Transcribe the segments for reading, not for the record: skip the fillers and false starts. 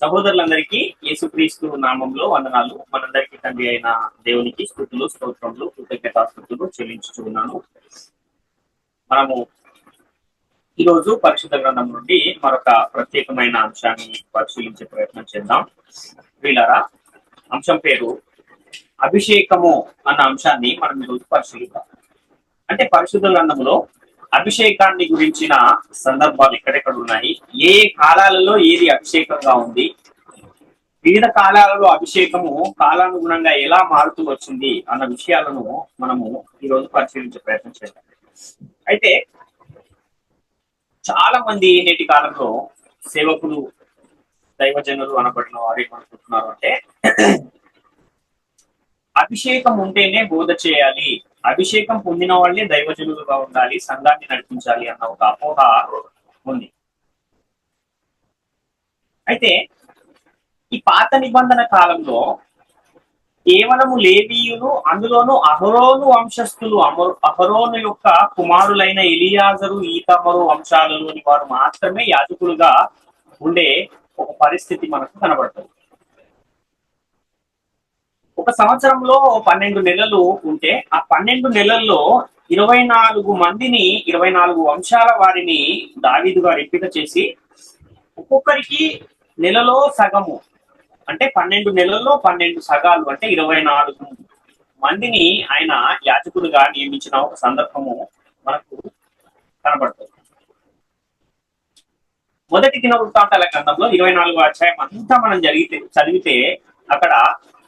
సహోదరులందరికీ యేసుక్రీస్తు నామంలో వందనాలు. మనందరికీ తండ్రి అయిన దేవునికి స్తుతులు, స్తోత్రములు, కృతజ్ఞతాస్తుతులు చెల్లించుచున్నాను. మనము ఈరోజు పరిశుద్ధ గ్రంథం నుండి మరొక ప్రత్యేకమైన అంశాన్ని పరిశీలించే ప్రయత్నం చేద్దాం. వీళ్ళరా అంశం పేరు అభిషేకము అన్న అంశాన్ని మనం ఈరోజు పరిశీలిద్దాం. అంటే పరిశుద్ధ గ్రంథంలో అభిషేకాన్ని గురించిన సందర్భాలు ఎక్కడెక్కడ ఉన్నాయి, ఏ కాలాలలో ఏది అభిషేకంగా ఉంది, వివిధ కాలాలలో అభిషేకము కాలానుగుణంగా ఎలా మారుతూ వచ్చింది అన్న విషయాలను మనము ఈరోజు పరిశీలించే ప్రయత్నం చేద్దాం. అయితే చాలా మంది నేటి కాలంలో సేవకులు, దైవజనులు అనబడిన వారు ఏమనుకుంటున్నారు అంటే అభిషేకం ఉంటేనే బోధ చేయాలి, అభిషేకం పొందిన వాళ్ళే దైవజనులుగా ఉండాలి, సంఘాన్ని నడిపించాలి అన్న ఒక అపోహ ఉంది. అయితే ఈ పాత నిబంధన కాలంలో కేవలము లేవీయులు, అందులోనూ అహరోను వంశస్థులు, అహరోను యొక్క కుమారులైన ఎలియాజరు, ఈతమరు వంశాలలోని వారు మాత్రమే యాజకులుగా ఉండే ఒక పరిస్థితి మనకు కనబడుతుంది. ఒక సంవత్సరంలో 12 నెలలు ఉంటే ఆ 12 నెలల్లో 24 మందిని, 24 వంశాల వారిని దావీదు గారు ఎంపిక చేసి ఒక్కొక్కరికి నెలలో సగము, అంటే 12 నెలల్లో 12 సగాలు, అంటే 24 మందిని ఆయన యాజకులుగా నియమించిన ఒక సందర్భము మనకు కనబడుతుంది. మొదటి దినవృత్తాంతాల గ్రంథంలో 24వ అధ్యాయం అంతా మనం చదివితే అక్కడ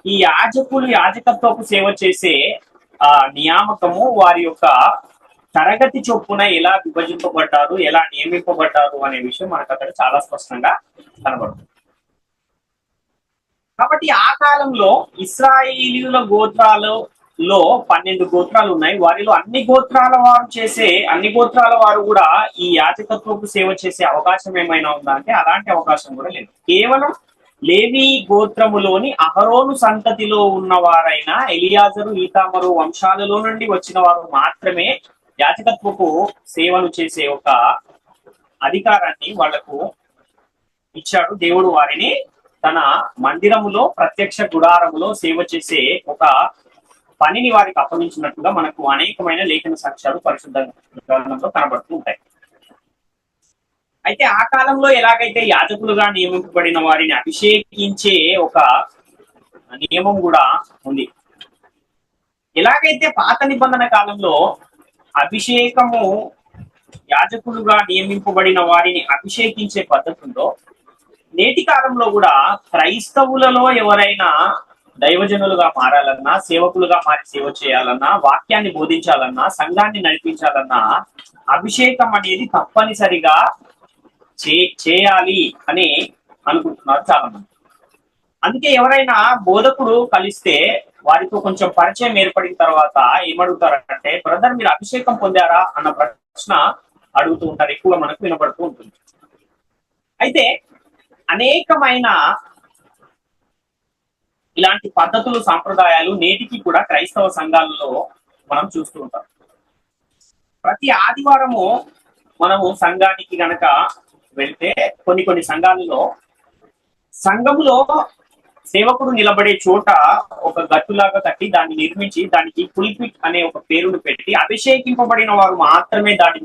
ఈ యాజకులు యాజకత్వపు సేవ చేసే నియామకము, వారి యొక్క తరగతి చొప్పున ఎలా విభజింపబడ్డారు, ఎలా నియమింపబడ్డారు అనే విషయం మనకు అక్కడ చాలా స్పష్టంగా కనబడుతుంది. కాబట్టి ఆ కాలంలో ఇశ్రాయేలీయుల గోత్రాలలో 12 గోత్రాలు ఉన్నాయి. వారిలో అన్ని గోత్రాల వారు కూడా ఈ యాజకత్వపు సేవ చేసే అవకాశం ఏమైనా ఉందా అంటే అలాంటి అవకాశం కూడా లేదు. కేవలం లేవి గోత్రములోని అహరోను సంతతిలో ఉన్నవారైన ఎలియాజరు, ఈతామరు వంశాలలో నుండి వచ్చిన వారు మాత్రమే యాజకత్వపు సేవలు చేసే ఒక అధికారాన్ని వాళ్లకు ఇచ్చాడు. దేవుడు వారిని తన మందిరములో, ప్రత్యక్ష గుడారములో సేవ చేసే ఒక పనిని వారికి అప్పగించినట్టుగా మనకు అనేకమైన లేఖన సాక్ష్యాలు పరిశుద్ధ గ్రంథంలో కనబడుతూ ఉంటాయి. అయితే ఆ కాలంలో ఎలాగైతే యాజకులుగా నియమింపబడిన వారిని అభిషేకించే ఒక నియమం కూడా ఉంది. ఎలాగైతే పాత నిబంధన కాలంలో అభిషేకము, యాజకులుగా నియమింపబడిన వారిని అభిషేకించే పద్ధతి ఉందో, నేటి కాలంలో కూడా క్రైస్తవులలో ఎవరైనా దైవజనులుగా మారాలన్నా, సేవకులుగా మారి సేవ చేయాలన్నా, వాక్యాన్ని బోధించాలన్నా, సంఘాన్ని నడిపించాలన్నా అభిషేకం అనేది తప్పనిసరిగా చేయాలి అని అనుకుంటున్నారు చాలా మంది. అందుకే ఎవరైనా బోధకుడు కలిస్తే వారితో కొంచెం పరిచయం ఏర్పడిన తర్వాత ఏమడుగుతారంటే, బ్రదర్ మీరు అభిషేకం పొందారా అన్న ప్రశ్న అడుగుతూ ఉంటారు. ఎక్కువ మనకు వినపడుతూ ఉంటుంది. అయితే అనేకమైన ఇలాంటి పద్ధతులు, సాంప్రదాయాలు నేటికి కూడా క్రైస్తవ సంఘాలలో మనం చూస్తూ ఉంటాం. ప్రతి ఆదివారము మనము సంఘానికి గనక వెళ్తే కొన్ని సంఘాలలో సంఘంలో సేవకుడు నిలబడే చోట ఒక గట్టులాగా కట్టి దాన్ని నిర్మించి దానికి పుల్పిట్ అనే ఒక పేరును పెట్టి అభిషేకింపబడిన వారు మాత్రమే దాని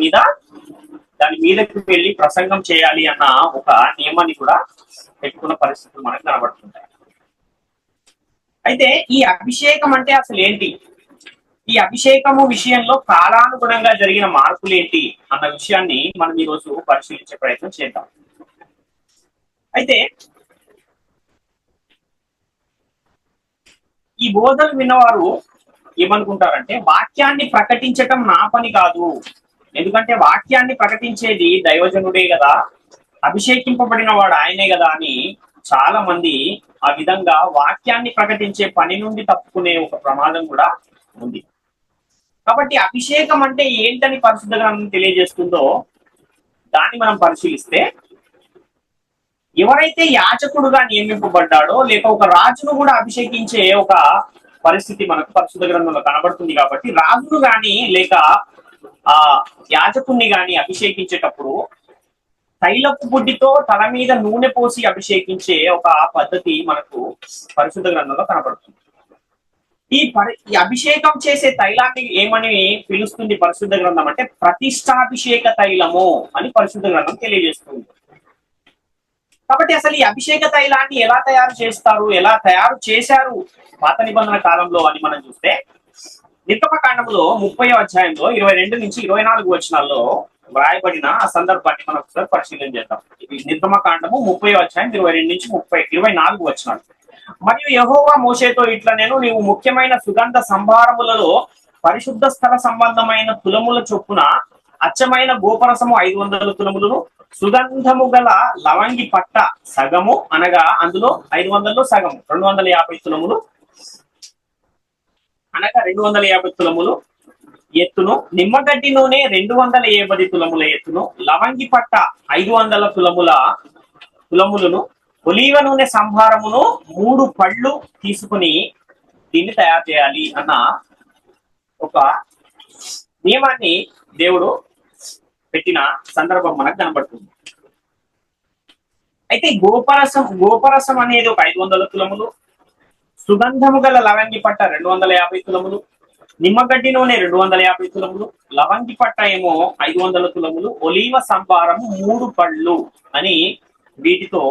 మీదకి వెళ్ళి ప్రసంగం చేయాలి అన్న ఒక నియమాన్ని కూడా పెట్టుకున్న పరిస్థితులు మనకు కనబడుతుంటాయి. అయితే ఈ అభిషేకం అంటే అసలు ఏంటి, ఈ అభిషేకము విషయంలో కాలానుగుణంగా జరిగిన మార్పులు ఏంటి అన్న విషయాన్ని మనం ఈరోజు పరిశీలించే ప్రయత్నం చేద్దాం. అయితే ఈ బోధలు విన్నవారు ఏమనుకుంటారంటే, వాక్యాన్ని ప్రకటించటం నా పని కాదు, ఎందుకంటే వాక్యాన్ని ప్రకటించేది దైవజనుడే కదా, అభిషేకింపబడిన వాడు ఆయనే కదా అని చాలా మంది ఆ విధంగా వాక్యాన్ని ప్రకటించే పని నుండి తప్పుకునే ఒక ప్రమాదం కూడా ఉంది. కాబట్టి అభిషేకం అంటే ఏంటని పరిశుద్ధ గ్రంథం తెలియజేస్తుందో దాన్ని మనం పరిశీలిస్తే, ఎవరైతే యాజకుడుగా నియమింపబడ్డాడో లేక ఒక రాజును కూడా అభిషేకించే ఒక పరిస్థితి మనకు పరిశుద్ధ గ్రంథంలో కనబడుతుంది. కాబట్టి రాజును గాని లేక యాజకుణ్ణి గాని అభిషేకించేటప్పుడు తైలపు బుడ్డితో తల మీద నూనె పోసి అభిషేకించే ఒక పద్ధతి మనకు పరిశుద్ధ గ్రంథంలో కనపడుతుంది. ఈ అభిషేకం చేసే తైలాన్ని ఏమని పిలుస్తుంది పరిశుద్ధ గ్రంథం అంటే ప్రతిష్టాభిషేక తైలము అని పరిశుద్ధ గ్రంథం తెలియజేస్తుంది. కాబట్టి అసలు ఈ అభిషేక తైలాన్ని ఎలా తయారు చేస్తారు, ఎలా తయారు చేశారు పాత నిబంధన కాలంలో అని మనం చూస్తే నిర్గమకాండంలో 30వ అధ్యాయంలో 22 నుంచి 24 వచనాల్లో వ్రాయబడిన ఆ సందర్భాన్ని మనం ఒకసారి పరిశీలన చేద్దాం. ఇది నిర్గమకాండము 30వ అధ్యాయం 22 నుంచి 24 వచనాలు. మరియు యెహోవా మోషేతో ఇట్లా నీవు ముఖ్యమైన సుగంధ సంభారములలో పరిశుద్ధ స్థల సంబంధమైన తులముల చొప్పున అచ్చమైన గోపరసము 500 తులములను, సుగంధము గల లవంగి పట్ట సగము అనగా అందులో 500లో సగము 250 తులములు అనగా 250 తులములు ఎత్తును, నిమ్మగడ్డి నూనె 250 తులముల ఎత్తును, లవంగి పట్ట 500 తులములను, ఒలీవ నూనె సంభారమును 3 పళ్ళు తీసుకుని దీన్ని తయారు చేయాలి అన్న ఒక నియమాన్ని దేవుడు పెట్టిన సందర్భం మనకు కనబడుతుంది. అయితే గోపరసం అనేది ఒక 500 తులములు, సుగంధము గల లవంగి పట్ట 250 తులములు, నిమ్మగడ్డి నూనె 250 తులములు, లవంగి పట్ట ఏమో 500 తులములు, ఒలీవ సంభారము 3 పళ్ళు అని వీటితో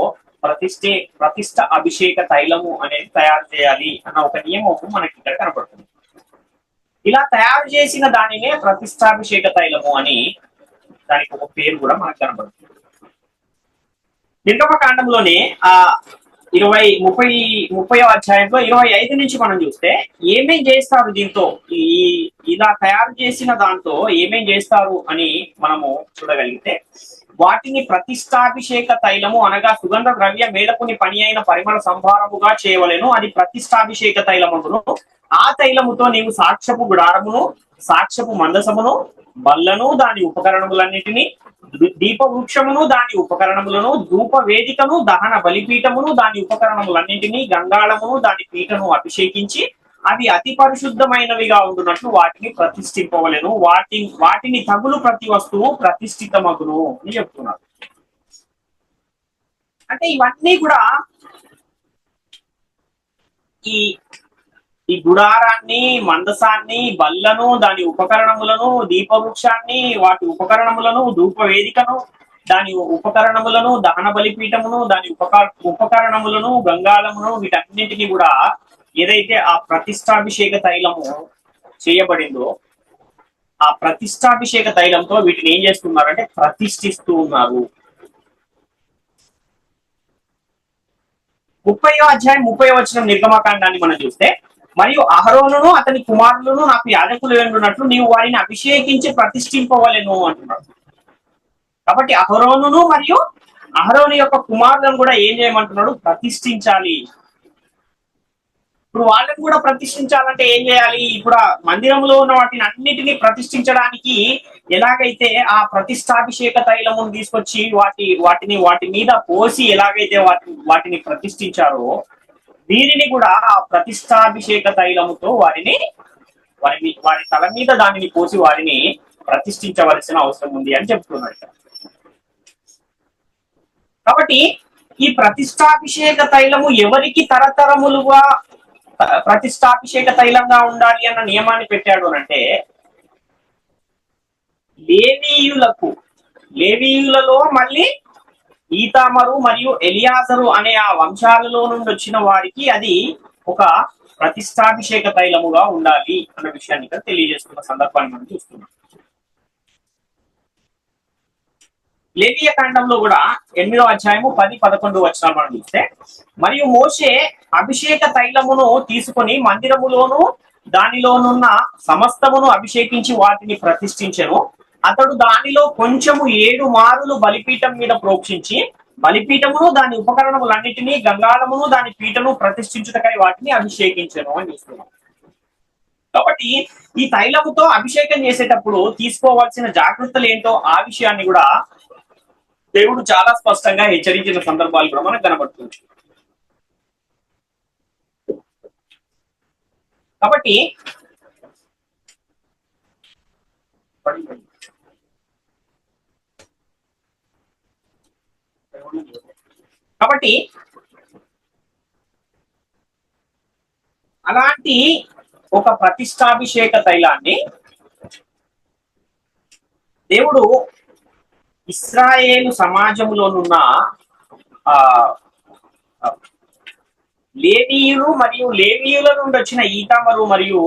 ప్రతిష్ట అభిషేక తైలము అనేది తయారు చేయాలి అన్న ఒక నియమం మనకి ఇక్కడ కనబడుతుంది. ఇలా తయారు చేసిన దానినే ప్రతిష్టాభిషేక తైలము అని దానికి ఒక పేరు కూడా మనకు కనబడుతుంది. నిర్గమకాండంలోనే ఆ 30వ అధ్యాయంలో 25 నుంచి మనం చూస్తే ఏమేం చేస్తారు దీంతో, ఇలా తయారు చేసిన దాంతో ఏమేం చేస్తారు అని మనము చూడగలిగితే, వాటిని ప్రతిష్టాభిషేక తైలము అనగా సుగంధ ద్రవ్య మేళకుని పని అయిన పరిమళ సంభారముగా చేయవలెను. అది ప్రతిష్టాభిషేక తైలమును. ఆ తైలముతో నీవు సాక్ష్యపు గుడారమును, సాక్ష్యపు మందసమును, బల్లను దాని ఉపకరణములన్నిటినీ, దీప వృక్షమును దాని ఉపకరణములను, ధూప వేదికను, దహన బలిపీఠమును దాని ఉపకరణములన్నింటినీ, గంగాళమును దాని పీఠను అభిషేకించి అవి అతి పరిశుద్ధమైనవిగా ఉండునట్లు వాటిని ప్రతిష్ఠింపవలెను. వాటిని తగులు ప్రతి వస్తువు ప్రతిష్ఠితమగును అని చెప్తున్నారు. అంటే ఇవన్నీ కూడా ఈ గుడారాన్ని, మందసాన్ని, బల్లను, దాని ఉపకరణములను, దీపవృక్షాన్ని, వాటి ఉపకరణములను, ధూప వేదికను, దాని ఉపకరణములను, దహన బలిపీఠమును, దాని ఉపకరణములను, గంగాళమును, వీటన్నింటినీ కూడా ఏదైతే ఆ ప్రతిష్టాభిషేక తైలము చేయబడిందో ఆ ప్రతిష్టాభిషేక తైలంతో వీటిని ఏం చేస్తున్నారంటే ప్రతిష్ఠిస్తూ ఉన్నారు. 30వ అధ్యాయం 30వ వచనం నిర్గమకాండాన్ని మనం చూస్తే, మరియు అహరోనును అతని కుమారులను నాకు యాజకులు ఉండునట్లు నీవు వారిని అభిషేకించి ప్రతిష్ఠింపవలెను అంటున్నాడు. కాబట్టి అహరోనును మరియు అహరోను యొక్క కుమారులను కూడా ఏం చేయమంటున్నాడు, ప్రతిష్ఠించాలి. ఇప్పుడు వాళ్ళని కూడా ప్రతిష్ఠించాలంటే ఏం చేయాలి, ఇప్పుడు మందిరంలో ఉన్న వాటిని అన్నిటినీ ప్రతిష్ఠించడానికి ఎలాగైతే ఆ ప్రతిష్టాభిషేక తైలమును తీసుకొచ్చి వాటి మీద పోసి ఎలాగైతే వాటిని ప్రతిష్ఠించారో, వీరిని కూడా ఆ ప్రతిష్టాభిషేక తైలముతో వారి తల మీద దానిని పోసి వారిని ప్రతిష్ఠించవలసిన అవసరం ఉంది అని చెప్తున్నాడు. కాబట్టి ఈ ప్రతిష్టాభిషేక తైలము ఎవరికి తరతరములుగా ప్రతిష్టాభిషేక తైలంగా ఉండాలి అన్న నియమాన్ని పెట్టాడు అంటే, లేవీయులలో మళ్ళీ ఈతామరు మరియు ఎలియాజరు అనే ఆ వంశాలలో నుండి వచ్చిన వారికి అది ఒక ప్రతిష్టాభిషేక తైలముగా ఉండాలి అన్న విషయాన్ని ఇక్కడ తెలియజేస్తున్న సందర్భాన్ని మనం చూస్తున్నాం. లేవియ కాండంలో కూడా 8వ అధ్యాయము 10-11 వచనాలు మనం చూస్తే, మరియు మోషే అభిషేక తైలమును తీసుకొని మందిరములోను దానిలోనున్న సమస్తమును అభిషేకించి వాటిని ప్రతిష్ఠించెను. అతడు దానిలో కొంచెము 7 మారులు బలిపీఠం మీద ప్రోక్షించి బలిపీఠమును దాని ఉపకరణములన్నిటినీ, గంగాళమును దాని పీఠను ప్రతిష్ఠించుటకై వాటిని అభిషేకించెను అని చూస్తున్నాం. కాబట్టి ఈ తైలముతో అభిషేకం చేసేటప్పుడు తీసుకోవాల్సిన జాగ్రత్తలు ఏంటో ఆ విషయాన్ని కూడా దేవుడు చాలా స్పష్టంగా హెచ్చరించిన సందర్భాలు కూడా మనకు కనబడుతుంది. కాబట్టి కాబట్టి అలాంటి ఒక ప్రతిష్టాభిషేక తైలాన్ని దేవుడు ఇశ్రాయేలు సమాజంలోనున్న ఆ లేవీయులు మరియు లేవీయుల నుండి వచ్చిన ఈతామరు మరియు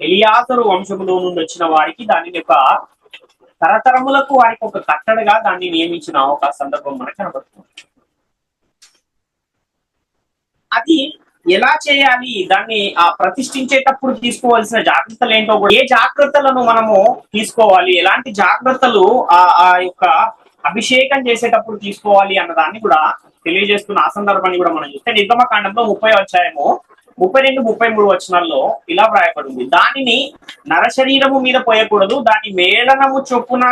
ఎలియాజరు వంశములో నుండి వచ్చిన వారికి దానిని ఒక తరతరములకు వారికి ఒక కట్టడగా దాన్ని నియమించిన ఒక సందర్భం మనకు కనబడుతుంది. అది ఎలా చేయాలి, దాన్ని ప్రతిష్ఠించేటప్పుడు తీసుకోవాల్సిన జాగ్రత్తలు ఏంటో కూడా, ఏ జాగ్రత్తలను మనము తీసుకోవాలి, ఎలాంటి జాగ్రత్తలు ఆ యొక్క అభిషేకం చేసేటప్పుడు తీసుకోవాలి అన్నదాన్ని కూడా తెలియజేస్తున్న ఆ సందర్భాన్ని కూడా మనం చూస్తే నిర్గమకాండంలో 30వ అధ్యాయము 32, 33 వచనాల్లో ఇలా వ్రాయబడింది. దానిని నరశరీరము మీద పోయకూడదు, దాని మేళనము చొప్పున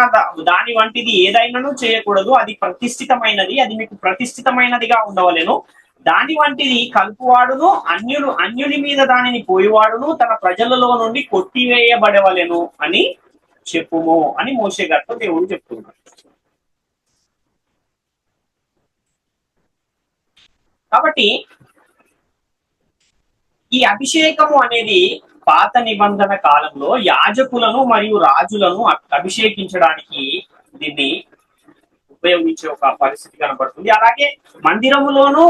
దాని వంటిది ఏదైనాను చేయకూడదు, అది ప్రతిష్ఠితమైనది, అది మీకు ప్రతిష్ఠితమైనదిగా ఉండవలెను, దాని వంటిది కలుపువాడును అన్యుని మీద దానిని పోయివాడును తన ప్రజలలో నుండి కొట్టివేయబడవలెను అని చెప్పుము అని మోషే గారితో దేవుడు చెప్తున్నాడు. కాబట్టి ఈ అభిషేకము అనేది పాత నిబంధన కాలంలో యాజకులను మరియు రాజులను అభిషేకించడానికి దీన్ని ఉపయోగించే ఒక పరిస్థితి కనబడుతుంది. అలాగే మందిరములోను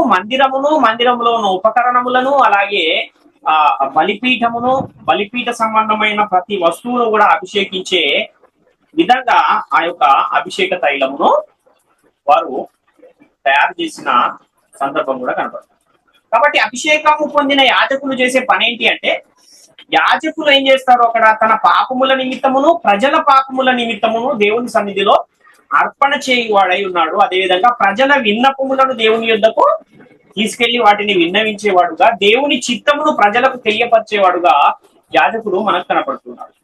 ఉపకరణములను, అలాగే బలిపీఠ సంబంధమైన ప్రతి వస్తువును కూడా అభిషేకించే విధంగా ఆ యొక్క అభిషేక తైలమును వారు తయారు చేసిన సందర్భం కూడా కనబడుతుంది. కాబట్టి అభిషేకము పొందిన యాజకులు చేసే పని ఏంటి అంటే, యాజకులు ఏం చేస్తారు, అక్కడ తన పాపముల నిమిత్తమును ప్రజల పాపముల నిమిత్తమును దేవుని సన్నిధిలో అర్పణ చేయువాడై ఉన్నాడు. అదేవిధంగా ప్రజల విన్నపములను దేవుని యొద్దకు తీసుకెళ్లి వాటిని విన్నవించేవాడుగా, దేవుని చిత్తమును ప్రజలకు తెలియపరిచేవాడుగా యాజకుడు మనకు కనపడుతున్నాడు.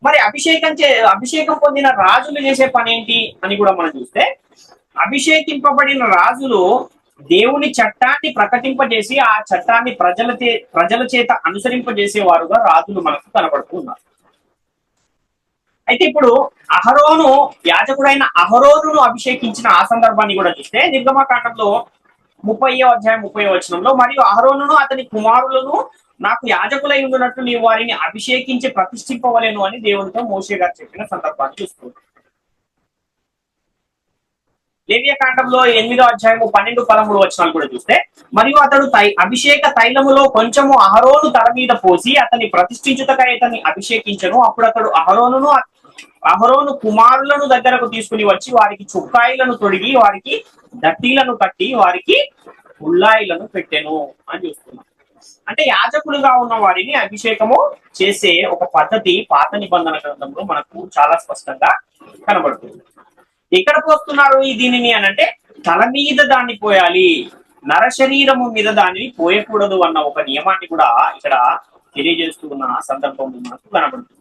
మరి అభిషేకం పొందిన రాజులు చేసే పని ఏంటి అని కూడా మనం చూస్తే, అభిషేకింపబడిన రాజులు దేవుని చట్టాన్ని ప్రకటింపజేసి ఆ చట్టాన్ని ప్రజల చేత అనుసరింపజేసేవారుగా రాజులు మనకు కనబడుతున్నారు. అయితే ఇప్పుడు యాజకుడైన అహరోనును అభిషేకించిన ఆ సందర్భాన్ని కూడా చూస్తే నిర్గమకాండంలో 30వ అధ్యాయం 30వ వచనంలో, మరియు అహరోనును అతని కుమారులను నాకు యాజకులై ఉండునట్లు నీవు వారిని అభిషేకించి ప్రతిష్ఠింపవలేను అని దేవునితో మోషే గారు చెప్పిన సందర్భాన్ని చూస్తుంది. లేవియకాండంలో 8వ అధ్యాయము 12, 13 వచనాలు కూడా చూస్తే, మరియు అతడు అభిషేక తైలములో కొంచెము అహరోను తల మీద పోసి అతన్ని ప్రతిష్ఠించుటకై అతన్ని అభిషేకించను. అప్పుడు అతడు అహరోను కుమారులను దగ్గరకు తీసుకుని వచ్చి వారికి చుక్కాయిలను తొడిగి వారికి దట్టీలను కట్టి వారికి ఉల్లాయిలను పెట్టెను అని చూస్తున్నాం. అంటే యాజకులుగా ఉన్న వారిని అభిషేకము చేసే ఒక పద్ధతి పాత నిబంధన గ్రంథంలో మనకు చాలా స్పష్టంగా కనబడుతుంది. ఎక్కడ పోస్తున్నారు దీనిని అని అంటే, తల మీద దాన్ని పోయాలి, నరశరీరము మీద దానిని పోయకూడదు అన్న ఒక నియమాన్ని కూడా ఇక్కడ తెలియజేస్తూ ఉన్న సందర్భం మనకు కనబడుతుంది.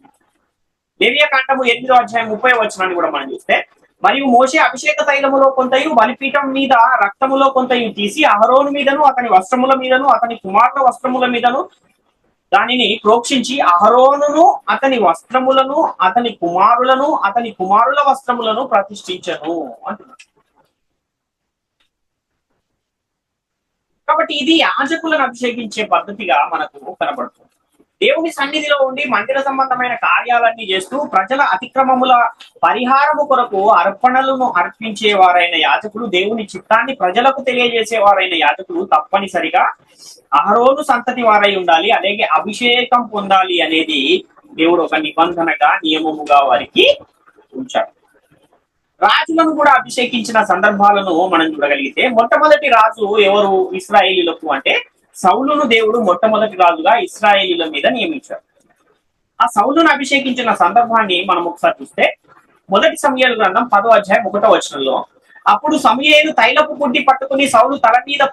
లేవియకాండము 8వ అధ్యాయం 30వ వచనాన్ని కూడా మనం చూస్తే, మరియు మోషే అభిషేక తైలములో కొంతయు బలిపీఠం మీద రక్తములో కొంతయు తీసి అహరోను మీదను అతని వస్త్రముల మీదను అతని కుమారుల వస్త్రముల మీదను దానిని ప్రోక్షించి అహరోనును అతని వస్త్రములను అతని కుమారుల వస్త్రములను ప్రతిష్ఠించను అంటున్నాడు. కాబట్టి ఇది యాజకులను అభిషేకించే పద్ధతిగా మనకు కనబడుతుంది. దేవుని సన్నిధిలో ఉండి మందిర సంబంధమైన కార్యాలన్నీ చేస్తూ ప్రజల అతిక్రమముల పరిహారము కొరకు అర్పణలను అర్పించేవారైన యాజకులు, దేవుని చిత్తాన్ని ప్రజలకు తెలియజేసేవారైన యాజకులు తప్పనిసరిగా అహరోను సంతతి వారై ఉండాలి. అలాగే అభిషేకం పొందాలి అనేది దేవుడు ఒక నిబంధనగా నియమముగా వారికి ఉంచాడు. రాజులను కూడా అభిషేకించిన సందర్భాలను మనం చూడగలిగితే, మొట్టమొదటి రాజు ఎవరు ఇశ్రాయేలీయులకు అంటే సౌలును దేవుడు మొట్టమొదటి రాజుగా ఇశ్రాయేలీయుల మీద నియమించాడు. ఆ సౌలును అభిషేకించిన సందర్భాన్ని మనం ఒకసారి చూస్తే, మొదటి సమూయేలు గ్రంథం 10వ అధ్యాయం 1వ వచనంలో, అప్పుడు సమూయేలు తైలపు బుడ్డి పట్టుకుని సౌలు తల మీద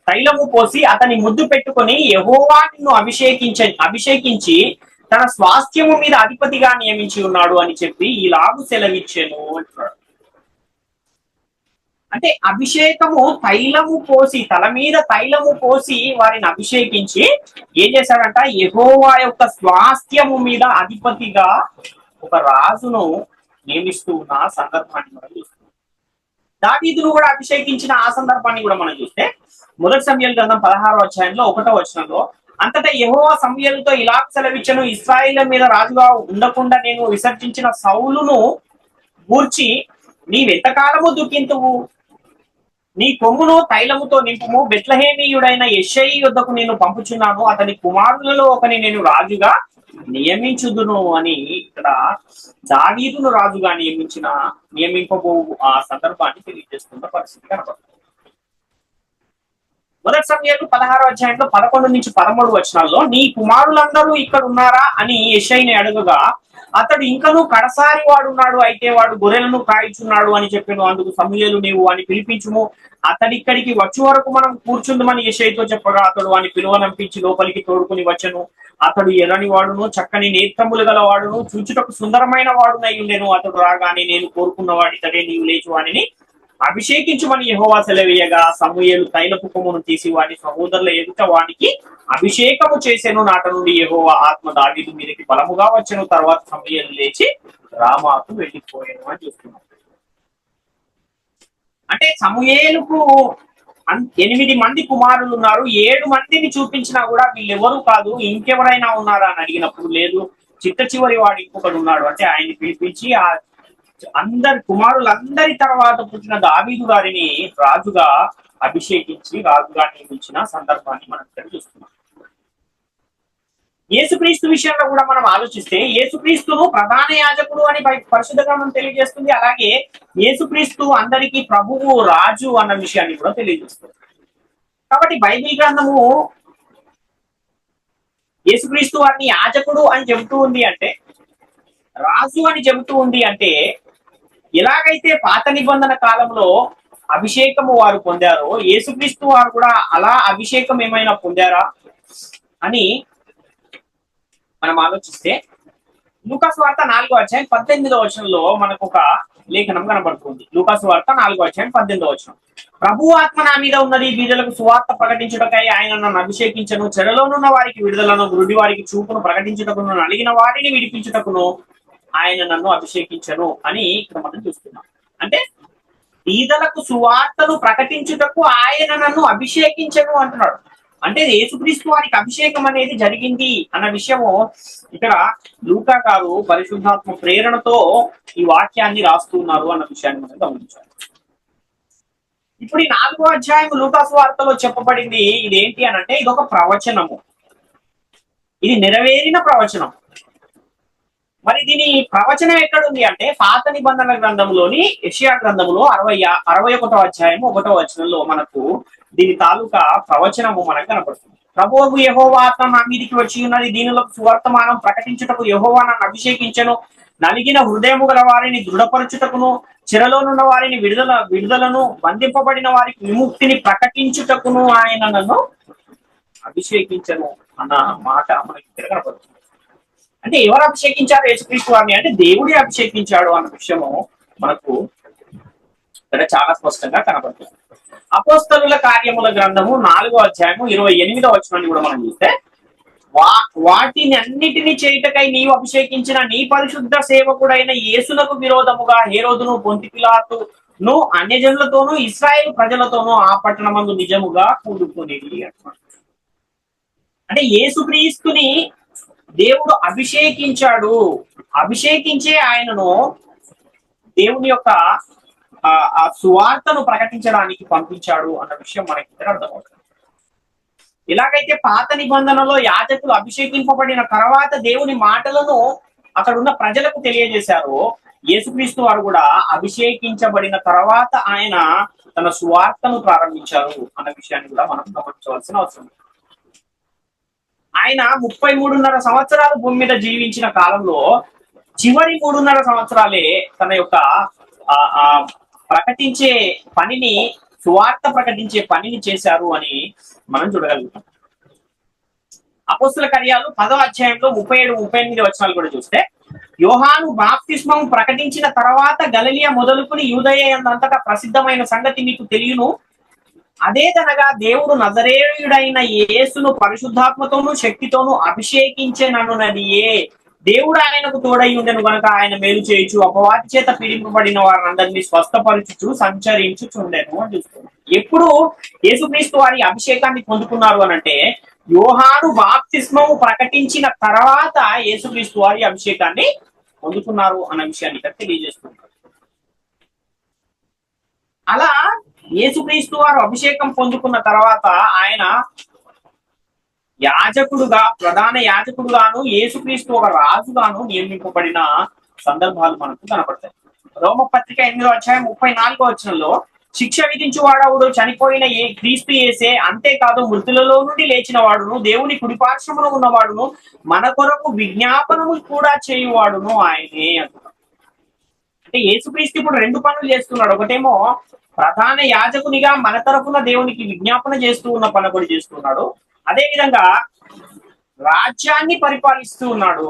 తైలము పోసి అతని ముద్దు పెట్టుకుని యెహోవా నిన్ను అభిషేకించి తన స్వాస్థ్యము మీద అధిపతిగా నియమించి ఉన్నాడు అని చెప్పి ఇలాగు సెలవిచ్చెను అంటున్నాడు. అంటే అభిషేకము తల మీద తైలము పోసి వారిని అభిషేకించి ఏం చేశాడంట, యెహోవా యొక్క స్వాస్థ్యము మీద అధిపతిగా ఒక రాజును నియమిస్తూ ఉన్న సందర్భాన్ని మనం చూస్తున్నాం. దావీదును కూడా అభిషేకించిన ఆ సందర్భాన్ని కూడా మనం చూస్తే మొదటి సమూయేలు గ్రంథం 16వ అధ్యాయంలో 1వ వచనంలో, అంతటా యెహోవా సమూయేలుతో ఇలా సెలవిచ్చెను, ఇశ్రాయేలు మీద రాజుగా ఉండకుండా నేను విసర్జించిన సౌలును గూర్చి నీవెంతకాలము దుఃఖింతువు, నీ కొమ్మును తైలముతో నింపుము, బెత్లెహేమీయుడైన యెషయి యొద్దకు నేను పంపుచున్నాను, అతని కుమారులలో ఒకని నేను రాజుగా నియమించుదును అని ఇక్కడ దావీదును రాజుగా నియమింపబో ఆ సందర్భాన్ని తెలియజేస్తున్న పరిస్థితి కనబడుతుంది. మొదటి సమూయేలు 16వ అధ్యాయంలో 11 నుంచి 13 వచనాల్లో, నీ కుమారులందరూ ఇక్కడ ఉన్నారా అని యెషయిని అడుగగా, అతడు ఇంకనూ కడసారి వాడున్నాడు, అయితే వాడు గొర్రెలను కాయిచున్నాడు అని చెప్పాను. అందుకు సమూయేలు, నీవు వాని పిలిపించుము, అతడిక్కడికి వచ్చే వరకు మనం కూర్చుందమని యెషయితో చెప్పగా, అతడు వాని పిలువనంపించి లోపలికి తోడుకుని వచ్చెను. అతడు ఎర్రని వాడును, చక్కని నేత్రములు గల వాడును, చూచుటకు సుందరమైన వాడునై ఉండెను. అతడు రాగానే, నేను కోరుకున్న వాడితడే, నీవు లేచు వానిని అభిషేకించుమని యెహోవా సెలవీయగా, సమూయేలు తైలపు కొమ్మును తీసి వాని సహోదరుల ఎదుట వానికి అభిషేకము చేసెను. నాట నుండి యెహోవా ఆత్మ దావీదు మీదకి బలముగా వచ్చెను. తర్వాత సమూయేలు లేచి రామాకు వెళ్ళిపోయాను అని చూస్తున్నాం. అంటే సమూయేలుకు 8 మంది కుమారులు ఉన్నారు. 7 మందిని చూపించినా కూడా వీళ్ళెవరూ కాదు, ఇంకెవరైనా ఉన్నారా అని అడిగినప్పుడు లేదు, చిట్ట చివరి వాడు ఇంకొకడు ఉన్నాడు. అంటే ఆయన్ని పిలిపించి ఆ అందరి కుమారులందరి తర్వాత పుట్టిన దావీదు గారిని రాజుగా అభిషేకించి రాజుగా నియమించిన సందర్భాన్ని మనం ఇక్కడ చూస్తున్నాం. యేసుక్రీస్తు విషయంలో కూడా మనం ఆలోచిస్తే, యేసుక్రీస్తును ప్రధాన యాజకుడు అని పరిశుద్ధ గ్రంథం తెలియజేస్తుంది. అలాగే యేసుక్రీస్తు అందరికీ ప్రభువు, రాజు అన్న విషయాన్ని కూడా తెలియజేస్తుంది. కాబట్టి బైబిల్ గ్రంథము యేసుక్రీస్తు వారిని యాజకుడు అని చెబుతూ ఉంది అంటే, రాజు అని చెబుతూ ఉంది అంటే, ఎలాగైతే పాత నిబంధన కాలంలో అభిషేకము వారు పొందారో, యేసుక్రీస్తు వారు కూడా అలా అభిషేకం ఏమైనా పొందారా అని మనం ఆలోచిస్తే, లూకాసు వార్త 4వ అధ్యాయం 18వ వచనంలో మనకు ఒక లేఖనం కనబడుతుంది. లూకాసు వార్త 4వ అధ్యాయం 18వ వచనం, ప్రభు ఆత్మ నా మీద ఉన్నది, బీదలకు సువార్త ప్రకటించుటకై ఆయన నన్ను అభిషేకించను, చెరలోనున్న వారికి విడుదలను, గురుడి వారికి చూపును ప్రకటించుటకును, నలిగిన వారిని విడిపించుటకును ఆయన నన్ను అభిషేకించను అని ఇక్కడ మనం చూస్తున్నాం. అంటే బీదలకు సువార్తను ప్రకటించుటకు ఆయన నన్ను అభిషేకించను అంటున్నాడు. అంటే యేసుక్రీస్తు వారికి అభిషేకం అనేది జరిగింది అన్న విషయము ఇక్కడ లూకా గారు పరిశుద్ధాత్మ ప్రేరణతో ఈ వాక్యాన్ని రాస్తున్నారు అన్న విషయాన్ని మనం గమనించాలి. ఇప్పుడు ఈ 4వ అధ్యాయం లూకాసు వార్తలో చెప్పబడింది ఇదేంటి అని అంటే, ఇది ఒక ప్రవచనము, ఇది నెరవేరిన ప్రవచనం. మరి దీని ప్రవచనం ఎక్కడుంది అంటే, పాత నిబంధన గ్రంథంలోని యెషయా గ్రంథంలో 61వ అధ్యాయం 1వ వచనంలో మనకు దీని తాలూకా ప్రవచనము మనకు కనపడుతుంది. ప్రభువు యెహోవా ఆత్మ నా మీదికి వచ్చి ఉన్నది, దీనులకు సువర్తమానం ప్రకటించుటకు యెహోవా నన్ను అభిషేకించెను, నలిగిన హృదయము గల వారిని దృఢపరచుటకును, చెరలోనున్న వారిని విడుదలను, బంధింపబడిన వారికి విముక్తిని ప్రకటించుటకును ఆయన నన్ను అభిషేకించను అన్న మాట మనకి కనపడుతుంది. అంటే ఎవరు అభిషేకించారు యేసుక్రీస్తు వారిని అంటే, దేవుడే అభిషేకించాడు అన్న విషయము మనకు ఇక్కడ చాలా స్పష్టంగా కనబడుతుంది. అపోస్తలుల కార్యముల గ్రంథము 4వ అధ్యాయము 28వ వచనాన్ని కూడా మనం చూస్తే, వాటిని అన్నిటినీ చేయుటకై నీవు అభిషేకించిన నీ పరిశుద్ధ సేవకుడైన యేసునకు విరోధముగా హేరోదును, పొంతి పిలాతును, అన్యజనులతోనూ ఇశ్రాయేలు ప్రజలతోనూ ఆ పట్టణమందు నిజముగా కూడుకునేది అంటున్నాడు. అంటే యేసుక్రీస్తుని దేవుడు అభిషేకించాడు, అభిషేకించే ఆయనను దేవుని యొక్క ఆ సువార్తను ప్రకటించడానికి పంపించాడు అన్న విషయం మనకి ఇక్కడ అర్థమవుతుంది. ఎలాగైతే పాత నిబంధనలో యాజకులు అభిషేకింపబడిన తర్వాత దేవుని మాటలను అక్కడ ఉన్న ప్రజలకు తెలియజేశారో, యేసుక్రీస్తు వారు కూడా అభిషేకించబడిన తర్వాత ఆయన తన సువార్తను ప్రారంభించారు అన్న విషయాన్ని కూడా మనం గమనించవలసిన అవసరం. ఆయన 33.5 సంవత్సరాలు భూమి మీద జీవించిన కాలంలో చివరి 3.5 సంవత్సరాలే తన యొక్క ప్రకటించే పనిని, సువార్త ప్రకటించే పనిని చేశారు అని మనం చూడగలుగుతాం. అపోస్తల కార్యాలు 10వ అధ్యాయంలో 37-38 వచనాలు కూడా చూస్తే, యోహాను బాప్తిస్మం ప్రకటించిన తర్వాత గలిలయ మొదలుకుని యూదయ అంతటా ప్రసిద్ధమైన సంగతి మీకు తెలియను, అదేదనగా దేవుడు నజరేయుడైన యేసును పరిశుద్ధాత్మతోనూ శక్తితోనూ అభిషేకించెననున్నదియే. దేవుడు ఆయనకు తోడై ఉండెను గనుక ఆయన మేలు చేయొచ్చు, అపవాది చేత పీడింపబడిన వారందరినీ స్వస్థపరచుచు సంచరించుచుండెను అని చూస్తున్నాం. ఎప్పుడు యేసుక్రీస్తు వారి అభిషేకాన్ని పొందుకున్నారు అని అంటే యోహాను బాప్తిస్మము ప్రకటించిన తర్వాత యేసుక్రీస్తు వారి అభిషేకాన్ని పొందుకున్నారు అన్న విషయాన్ని ఇక్కడ తెలియజేస్తున్నారు. అలా యేసుక్రీస్తు వారు అభిషేకం పొందుకున్న తర్వాత ఆయన యాజకుడుగా, ప్రధాన యాజకుడుగాను, యేసుక్రీస్తు ఒక రాజుగాను నియమింపబడిన సందర్భాలు మనకు కనపడతాయి. రోమపత్రిక 8వ అధ్యాయం 34వ వచనంలో శిక్ష విధించువాడవుడు చనిపోయిన క్రీస్తు యేసే, అంతేకాదు మృతులలో నుండి లేచిన వాడును, దేవుని కుడిపార్శ్వమున ఉన్నవాడును, మన కొరకు విజ్ఞాపనము కూడా చేయువాడును ఆయనే అంటున్నాడు. అంటే యేసుక్రీస్తు ఇప్పుడు రెండు పనులు చేస్తున్నాడు. ఒకటేమో ప్రధాన యాజకునిగా మన తరఫున దేవునికి విజ్ఞాపన చేస్తూ ఉన్న పని కూడా చేస్తున్నాడు. అదే విధంగా రాజ్యాన్ని పరిపాలిస్తూ ఉన్నాడు.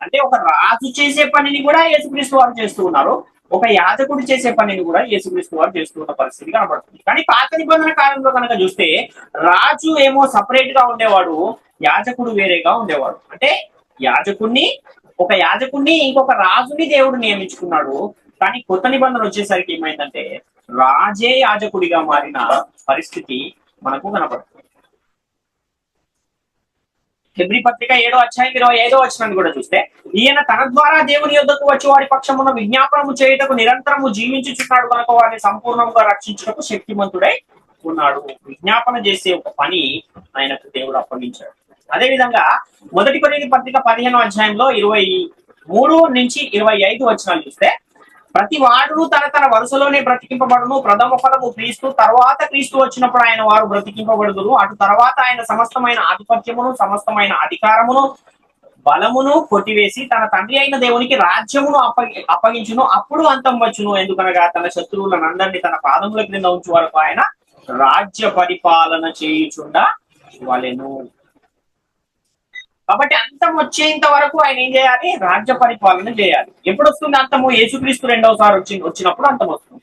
అంటే ఒక రాజు చేసే పనిని కూడా యేసుక్రీస్తు వారు చేస్తూ ఉన్నారు, ఒక యాజకుడు చేసే పనిని కూడా యేసుక్రీస్తు వారు చేస్తున్న పరిస్థితి కనబడుతుంది. కానీ పాత నిబంధన కాలంలో కనుక చూస్తే రాజు ఏమో సపరేట్ గా ఉండేవాడు, యాజకుడు వేరేగా ఉండేవాడు. అంటే ఒక యాజకుడిని ఇంకొక రాజుని దేవుడు నియమించుకున్నాడు. కానీ కొత్త నిబంధన వచ్చేసరికి ఏమైందంటే రాజే యాజకుడిగా మారిన పరిస్థితి మనకు కనపడుతుంది. హెబ్రీ పత్రిక 7వ అధ్యాయం 25వ వచనాన్ని కూడా చూస్తే, ఈయన తన ద్వారా దేవుని యొద్దకు వచ్చి వారి పక్షమున విజ్ఞాపనము చేయుటకు నిరంతరము జీవించుచున్నాడు కనుక వారిని సంపూర్ణంగా రక్షించుటకు శక్తిమంతుడై ఉన్నాడు. విజ్ఞాపన చేసే ఒక పని ఆయనకు దేవుడు అప్పగించాడు. అదే విధంగా మొదటి కొరింథీ పత్రిక 15వ అధ్యాయంలో 23 నుంచి 25 వచనాలు చూస్తే, ప్రతి వాడును తన తన వరుసలోనే బ్రతికింపబడును, ప్రథమ ఫలము క్రీస్తు, తర్వాత క్రీస్తు వచ్చినప్పుడు ఆయన వారు బ్రతికింపబడుదురు. అటు తర్వాత ఆయన సమస్తమైన ఆధిపత్యమును, సమస్తమైన అధికారమును, బలమును కొట్టివేసి తన తండ్రి అయిన దేవునికి రాజ్యమును అప్పగించును. అప్పుడు అంతం వచ్చును. ఎందుకనగా తన శత్రువులను అందరినీ తన పాదముల క్రింద ఉంచు వరకు ఆయన రాజ్య పరిపాలన చేయుచుండ వలెను. కాబట్టి అంతం వచ్చేంత వరకు ఆయన ఏం చేయాలి? రాజ్య పరిపాలన చేయాలి. ఎప్పుడు వస్తుంది అంతము? యేసుక్రీస్తు రెండవసారి వచ్చినప్పుడు అంతం వస్తుంది.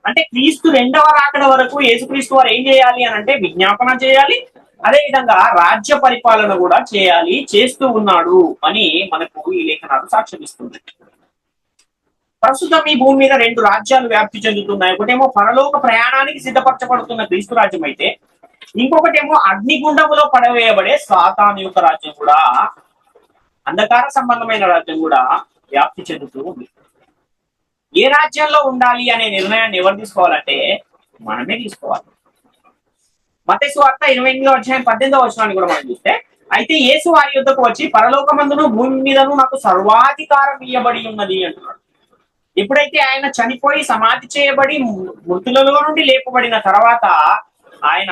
అంటే క్రీస్తు రెండవ రాకడ వరకు యేసుక్రీస్తు వారు ఏం చేయాలి అని అంటే విజ్ఞాపన చేయాలి, అదే విధంగా రాజ్య పరిపాలన కూడా చేయాలి, చేస్తూ ఉన్నాడు అని మనకు ఈ లేఖనాలు సాక్ష్యమిస్తుంది. ప్రస్తుతం ఈ భూమి మీద రెండు రాజ్యాలు వ్యాప్తి చెందుతున్నాయి. ఒకటేమో పరలోక ప్రయాణానికి సిద్ధపరచబడుతున్న క్రీస్తు రాజ్యం అయితే, ఇంకొకటేమో అగ్నిగుండములో పడవేయబడే సాతాను యొక్క రాజ్యం కూడా, అంధకార సంబంధమైన రాజ్యం కూడా వ్యాప్తి చెందుతూ ఉంది. ఏ రాజ్యంలో ఉండాలి అనే నిర్ణయాన్ని ఎవరు తీసుకోవాలంటే మనమే తీసుకోవాలి. మత్తయి సువార్త 28వ అధ్యాయం 18వ వచనాన్ని కూడా మనం చూస్తే, అయితే యేసు వారి యొద్దకు వచ్చి పరలోకమందును భూమి మీదను నాకు సర్వాధికారం ఇయ్యబడి ఉన్నది అంటున్నాడు. ఎప్పుడైతే ఆయన చనిపోయి సమాధి చేయబడి మృతులలో నుండి లేపబడిన తర్వాత ఆయన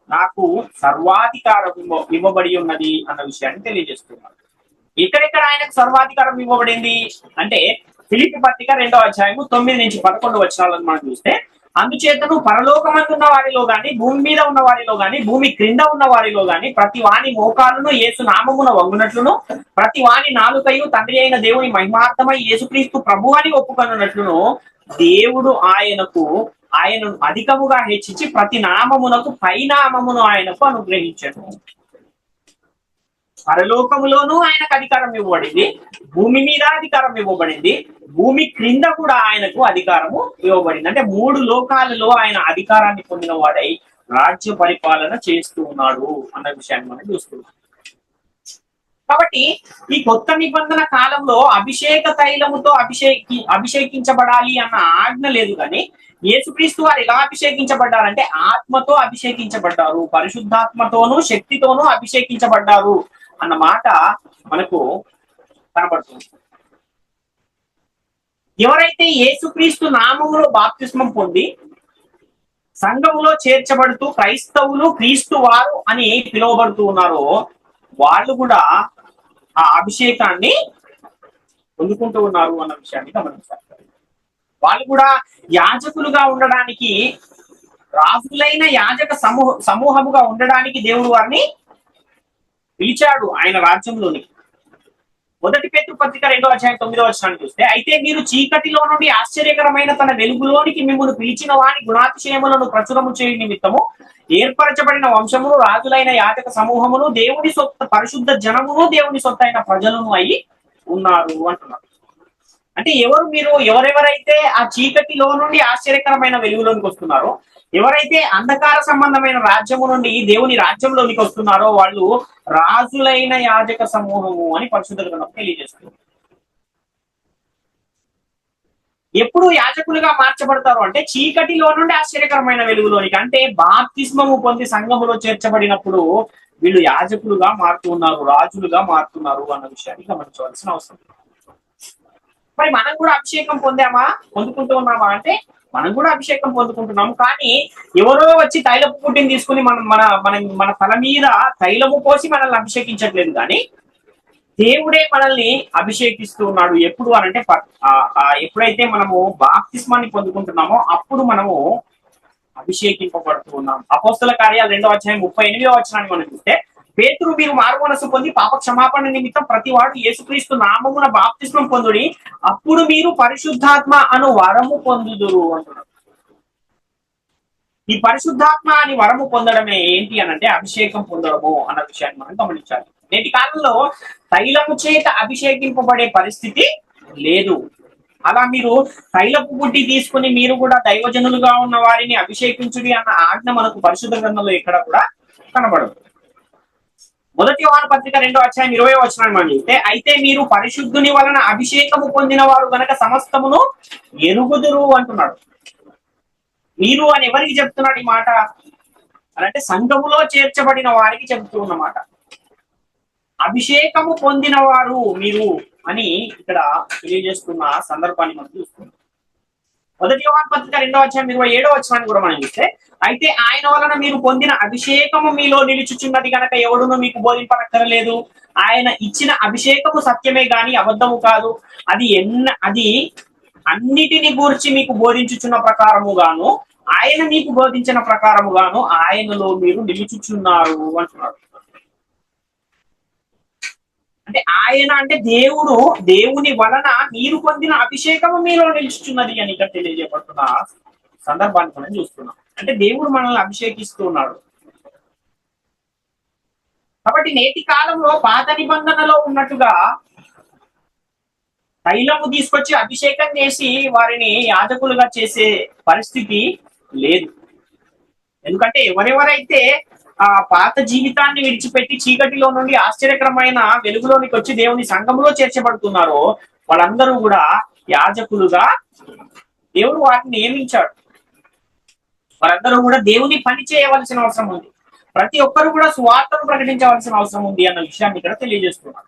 నాకు సర్వాధికారం ఇవ్వబడి ఉన్నది అన్న విషయాన్ని తెలియజేస్తున్నారు. ఎక్కడెక్కడ ఆయనకు సర్వాధికారం ఇవ్వబడింది అంటే ఫిలిప్పీ పత్రిక 2వ అధ్యాయము 9 నుంచి 11 వచనాలను మనం చూస్తే, అందుచేతను పరలోకమందు ఉన్న వారిలో గాని, భూమి మీద ఉన్న వారిలో గాని, భూమి క్రింద ఉన్న వారిలో గాని ప్రతి వాని మోకాలును యేసు నామమున వంగునట్లును, ప్రతి వాని నాలుకయు తండ్రి అయిన దేవుని మహిమార్థమై యేసుక్రీస్తు ప్రభు అని ఒప్పుకొనున్నట్లును, దేవుడు ఆయనను అధికముగా హెచ్చించి ప్రతి నామమునకు పైనామమును ఆయనకు అనుగ్రహించను. పరలోకములోనూ ఆయనకు అధికారం ఇవ్వబడింది, భూమి మీద అధికారం ఇవ్వబడింది, భూమి క్రింద కూడా ఆయనకు అధికారము ఇవ్వబడింది. అంటే 3 లోకాలలో ఆయన అధికారాన్ని పొందిన వాడై రాజ్య పరిపాలన చేస్తూ ఉన్నాడు అన్న విషయాన్ని మనం చూస్తున్నాం. కాబట్టి ఈ కొత్త నిబంధన కాలంలో అభిషేక తైలముతో అభిషేకించబడాలి అన్న ఆజ్ఞ లేదు. కానీ యేసుక్రీస్తు వారు ఎలా అభిషేకించబడ్డారంటే ఆత్మతో అభిషేకించబడ్డారు, పరిశుద్ధాత్మతోనూ శక్తితోనూ అభిషేకించబడ్డారు అన్న మాట మనకు కనబడుతుంది. ఎవరైతే యేసుక్రీస్తు నామములో బాప్తిస్మం పొంది సంఘములో చేర్చబడుతూ క్రైస్తవులు, క్రీస్తు వారు అని పిలువబడుతూ ఉన్నారో వాళ్ళు కూడా ఆ అభిషేకాన్ని పొందుకుంటూ ఉన్నారు అన్న విషయాన్ని గమనించాలి. వాళ్ళు కూడా యాజకులుగా ఉండడానికి, రాజులైన యాజక సమూహముగా ఉండడానికి దేవుడు వారిని పిలిచాడు ఆయన రాజ్యంలోని. మొదటి పేతురు పత్రిక 2వ అధ్యాయం 9వ వచనాన్ని చూస్తే, అయితే మీరు చీకటిలో నుండి ఆశ్చర్యకరమైన తన వెలుగులోనికి మిమ్మల్ని పిలిచిన వాని గుణాతిశయములను ప్రచురము చేయు నిమిత్తము ఏర్పరచబడిన వంశమును, రాజులైన యాజక సమూహమును, దేవుని సొంత పరిశుద్ధ జనమును దేవుని సొత్తైన ప్రజలను అయి ఉన్నారు అంటున్నారు. అంటే ఎవరెవరైతే ఆ చీకటిలో నుండి ఆశ్చర్యకరమైన వెలుగులోనికి వస్తున్నారో, ఎవరైతే అంధకార సంబంధమైన రాజ్యము నుండి దేవుని రాజ్యంలోనికి వస్తున్నారో వాళ్ళు రాజులైన యాజక సమూహము అని పరిశుద్ధ గ్రంథం తెలియజేస్తుంది. ఎప్పుడు యాజకులుగా మార్చబడతారు అంటే చీకటిలో నుండి ఆశ్చర్యకరమైన వెలుగులోనికి, అంటే బాప్తిస్మము పొంది సంఘములో చేర్చబడినప్పుడు వీళ్ళు యాజకులుగా మారుతున్నారు, రాజులుగా మారుతున్నారు అన్న విషయాన్ని గమనించవలసిన అవసరం. మరి మనం కూడా అభిషేకం పొందుకుంటూ ఉన్నామా అంటే మనం కూడా అభిషేకం పొందుకుంటున్నాము. కానీ ఎవరో వచ్చి తైలపు పుట్టిని తీసుకుని మన మన మన మన తల మీద తైలము పోసి మనల్ని అభిషేకించట్లేదు, కానీ దేవుడే మనల్ని అభిషేకిస్తూ ఉన్నాడు. ఎప్పుడు అనంటే ఎప్పుడైతే మనము బాప్తిస్మాన్ని పొందుకుంటున్నామో అప్పుడు మనము అభిషేకింపబడుతూ ఉన్నాం. అపోస్తల కార్యాలు 2వ అధ్యాయం 38వ వచనాన్ని మనం చూస్తే, పేతురు మీరు మారు మనసు పొంది పాప క్షమాపణ నిమిత్తం ప్రతి వాడు యేసుక్రీస్తు నామమున బాప్తిస్మం పొందుడి, అప్పుడు మీరు పరిశుద్ధాత్మ అను వరము పొందుదురు అంటున్నారు. ఈ పరిశుద్ధాత్మ అని వరము పొందడమే ఏంటి అనంటే అభిషేకం పొందడము అన్న విషయాన్ని మనం గమనించాలి. నేటి కాలంలో తైలము చేత అభిషేకింపబడే పరిస్థితి లేదు. అలా మీరు తైలపు బుడ్డి తీసుకుని మీరు కూడా దైవజనులుగా ఉన్న వారిని అభిషేకించుడి అన్న ఆజ్ఞ మనకు పరిశుద్ధ గ్రంథంలో ఎక్కడ కూడా కనబడదు. 1 యోహాను పత్రిక 2వ అధ్యాయం 20వ వచనాన్ని మనం చూస్తే, అయితే మీరు పరిశుద్ధుని వలన అభిషేకము పొందిన వారు గనక సమస్తమును ఎరుగుదురు అంటున్నాడు. మీరు అని ఎవరికి చెప్తున్నాడు ఈ మాట అంటే సంఘములో చేర్చబడిన వారికి చెబుతూ ఉన్నమాట. అభిషేకము పొందిన వారు మీరు అని ఇక్కడ తెలియజేస్తున్న సందర్భాన్ని మనం చూస్తున్నాం. 1 యోహాను పత్రిక 2వ అధ్యాయం 27వ వచనాన్ని కూడా మనం చూస్తే, అయితే ఆయన వలన మీరు పొందిన అభిషేకము మీలో నిలుచుచున్నది గనక ఎవడును మీకు బోధింపనక్కరలేదు. ఆయన ఇచ్చిన అభిషేకము సత్యమే గాని అబద్ధము కాదు. అది అన్నిటిని గూర్చి మీకు బోధించుచున్న ప్రకారముగాను ఆయన మీకు బోధించిన ప్రకారముగాను ఆయనలో మీరు నిలుచుచున్నారు అంటున్నాడు. అంటే ఆయన అంటే దేవుని వలన మీరు పొందిన అభిషేకము మీలో నిలుచుచున్నది అని ఇక్కడ తెలియజేయబడుతున్న సందర్భాన్ని మనం చూస్తున్నాం. అంటే దేవుడు మనల్ని అభిషేకిస్తూ ఉన్నాడు. కాబట్టి నేటి కాలంలో పాత నిబంధనలో ఉన్నట్టుగా తైలము తీసుకొచ్చి అభిషేకం చేసి వారిని యాజకులుగా చేసే పరిస్థితి లేదు. ఎందుకంటే ఎవరెవరైతే ఆ పాత జీవితాన్ని విడిచిపెట్టి చీకటిలో నుండి ఆశ్చర్యకరమైన వెలుగులోనికి వచ్చి దేవుని సంఘములో చేర్చబడుతున్నారో వాళ్ళందరూ కూడా యాజకులుగా దేవుడు వాటిని నియమించాడు. వారందరూ కూడా దేవుని పని చేయవలసిన అవసరం ఉంది. ప్రతి ఒక్కరు కూడా సువార్తను ప్రకటించవలసిన అవసరం ఉంది అన్న విషయాన్ని ఇక్కడ తెలియజేస్తున్నారు.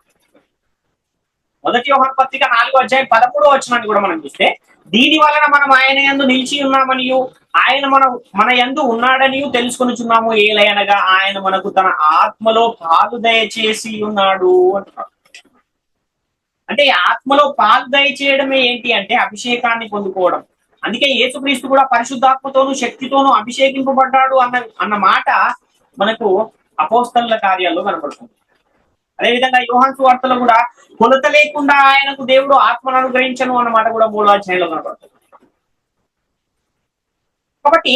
1 యోహాను పత్రిక 4వ అధ్యాయం 13వ వచనాన్ని కూడా మనం చూస్తే, దీని వలన మనం ఆయన యందు నిలిచి ఉన్నామనియు ఆయన మన యందు ఉన్నాడనియు తెలుసుకొనుచున్నాము. ఏలయనగా ఆయన మనకు తన ఆత్మలో పాలు దయచేసి ఉన్నాడు అంటున్నాడు. అంటే ఆత్మలో పాలు దయచేయడమే ఏంటి అంటే అభిషేకాన్ని పొందుకోవడం. అందుకే యేసుక్రీస్తు కూడా పరిశుద్ధాత్మతోనూ శక్తితోనూ అభిషేకింపబడ్డాడు అన్న మాట మనకు అపోస్తలుల కార్యాల్లో కనబడుతుంది. అదేవిధంగా యోహాను సువార్తలో కూడా కొలత లేకుండా ఆయనకు దేవుడు ఆత్మను అనుగ్రహించను అన్నమాట కూడా 3వ అధ్యాయంలో కనబడుతుంది. కాబట్టి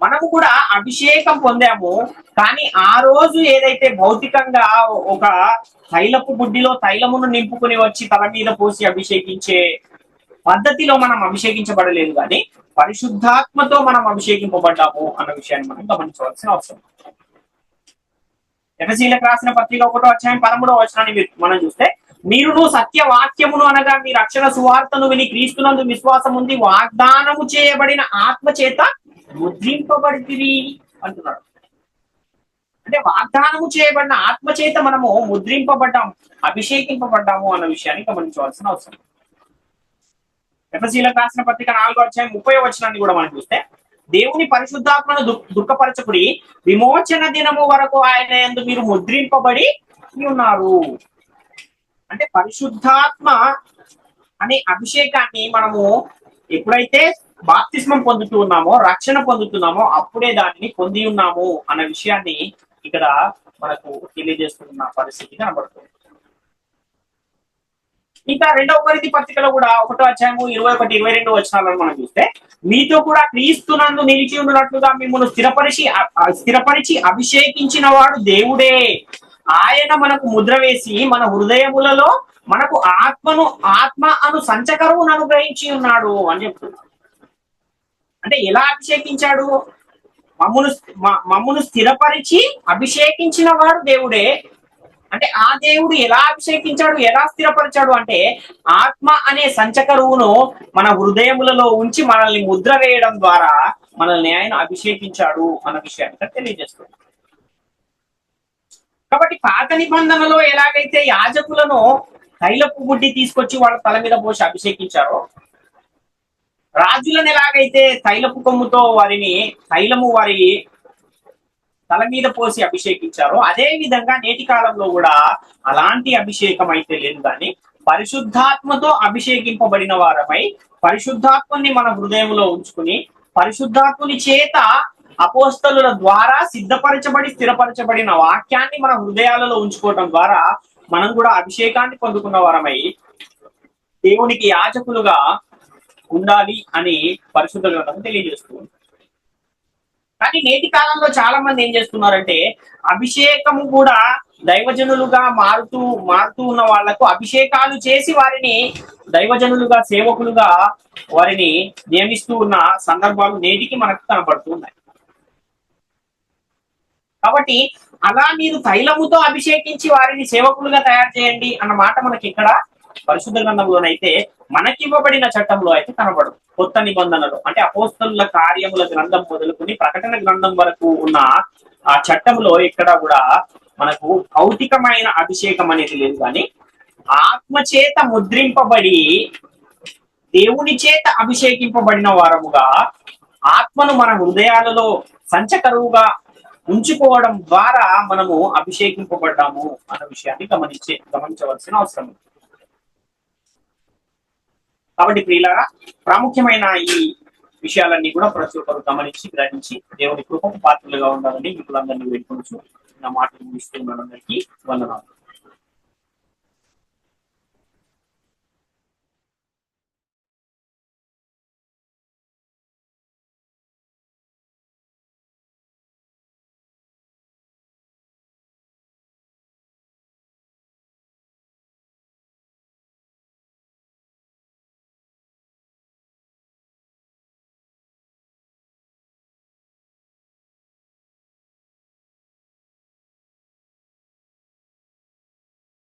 మనము కూడా అభిషేకం పొందాము, కానీ ఆ రోజు ఏదైతే భౌతికంగా ఒక తైలపు బుడ్డిలో తైలమును నింపుకుని వచ్చి తల మీద పోసి అభిషేకించే పద్ధతిలో మనం అభిషేకించబడలేదు, కానీ పరిశుద్ధాత్మతో మనం అభిషేకింపబడ్డాము అన్న విషయాన్ని మనం గమనించవలసిన అవసరం. ఎఫెసీయులకు రాసిన పత్రిక 1వ అధ్యాయం 13వ వచనాన్ని మనం చూస్తే, మీరును సత్య వాక్యమును అనగా మీ రక్షణ సువార్తను విని క్రీస్తునందు విశ్వాసం ఉంది వాగ్దానము చేయబడిన ఆత్మ చేత ముద్రింపబడితిరి అంటున్నాడు. అంటే వాగ్దానము చేయబడిన ఆత్మ చేత మనము ముద్రింపబడ్డాము, అభిషేకింపబడ్డాము అన్న విషయాన్ని గమనించవలసిన అవసరం. ఎఫెసీయులకు రాసిన పత్రిక 4వ అధ్యాయం 30వ వచనాన్ని కూడా మనం చూస్తే, దేవుని పరిశుద్ధాత్మను దుఃఖపరచకుడి, విమోచన దినము వరకు ఆయన యందు మీరు ముద్రింపబడి ఉన్నారు. అంటే పరిశుద్ధాత్మ అనే అభిషేకాన్ని మనము ఎప్పుడైతే బాప్తిస్మం పొందుతూ ఉన్నామో, రక్షణ పొందుతున్నామో అప్పుడే దానిని పొంది ఉన్నాము అన్న విషయాన్ని ఇక్కడ మనకు తెలియజేస్తున్న పరిస్థితి కనబడుతుంది. ఇంకా 2వ కొరింథీ పత్రికలో కూడా 1వ అధ్యాయము 21, 22 వచనాలను మనం చూస్తే, మీతో కూడా క్రీస్తునందు నిలిచి ఉన్నట్లుగా మిమ్మల్ని స్థిరపరిచి అభిషేకించిన వాడు దేవుడే. ఆయన మనకు ముద్ర వేసి మన హృదయములలో మనకు ఆత్మ అను సంచకరువును అనుగ్రహించి ఉన్నాడు అని చెప్తున్నాడు. అంటే ఎలా అభిషేకించాడు? మమ్మును స్థిరపరిచి అభిషేకించిన వాడు దేవుడే. అంటే ఆ దేవుడు ఎలా అభిషేకించాడు, ఎలా స్థిరపరిచాడు అంటే ఆత్మ అనే సంచకరువును మన హృదయములలో ఉంచి మనల్ని ముద్ర వేయడం ద్వారా మనల్ని ఆయన అభిషేకించాడు అన్న విషయాన్ని తెలియజేస్తుంది. కాబట్టి పాత నిబంధనలో ఎలాగైతే యాజకులను తైలపు బుడ్డి తీసుకొచ్చి వాళ్ళ తల మీద పోసి అభిషేకించారో, రాజులను ఎలాగైతే తైలపు కొమ్ముతో తైలము వారి తల మీద పోసి అభిషేకించారో, అదే విధంగా నేటి కాలంలో కూడా అలాంటి అభిషేకం అయితే లేదు, కానీ పరిశుద్ధాత్మతో అభిషేకింపబడిన వారమై పరిశుద్ధాత్మని మన హృదయంలో ఉంచుకుని పరిశుద్ధాత్ముని చేత అపోస్తలుల ద్వారా సిద్ధపరచబడి స్థిరపరచబడిన వాక్యాన్ని మన హృదయాలలో ఉంచుకోవటం ద్వారా మనం కూడా అభిషేకాన్ని పొందుకున్న వారమై దేవునికి యాజకులుగా ఉండాలి అని పరిశుద్ధ గ్రంథం తెలియజేస్తుంది. కానీ నేటి కాలంలో చాలా మంది ఏం చేస్తున్నారంటే అభిషేకము కూడా దైవజనులుగా మారుతూ ఉన్న వాళ్లకు అభిషేకాలు చేసి వారిని దైవజనులుగా సేవకులుగా వారిని నియమిస్తూ ఉన్న సందర్భాలు నేటికి మనకు కనబడుతున్నాయి. కాబట్టి అలా మీరు తైలముతో అభిషేకించి వారిని సేవకులుగా తయారు చేయండి అన్న మాట మనకి ఇక్కడ పరిశుద్ధ గ్రంథంలోనైతే మనకి ఇవ్వబడిన చట్టంలో అయితే కనబడదు. కొత్త నిబంధనలు అంటే అపోస్తలుల కార్యముల గ్రంథం మొదలుకొని ప్రకటన గ్రంథం వరకు ఉన్న ఆ చట్టంలో ఇక్కడ కూడా మనకు భౌతికమైన అభిషేకం అనేది లేదు, కానీ ఆత్మ చేత ముద్రింపబడి దేవుని చేత అభిషేకింపబడిన వారముగా ఆత్మను మన హృదయాలలో సంచకరువుగా ఉంచుకోవడం ద్వారా మనము అభిషేకింపబడ్డాము అన్న విషయాన్ని గమనించవలసిన అవసరం ఉంది. కాబట్టి ప్రియులారా, ప్రాముఖ్యమైన ఈ విషయాలన్నీ కూడా ప్రతి ఒక్కరు గమనించి గ్రహించి దేవుని కృపకు పాత్రలుగా ఉండాలని మిమ్మల్ని అందరినీ వేడుకొనుచు నా మాటలు ముగిస్తున్నాను. అందరికీ వందనాలు.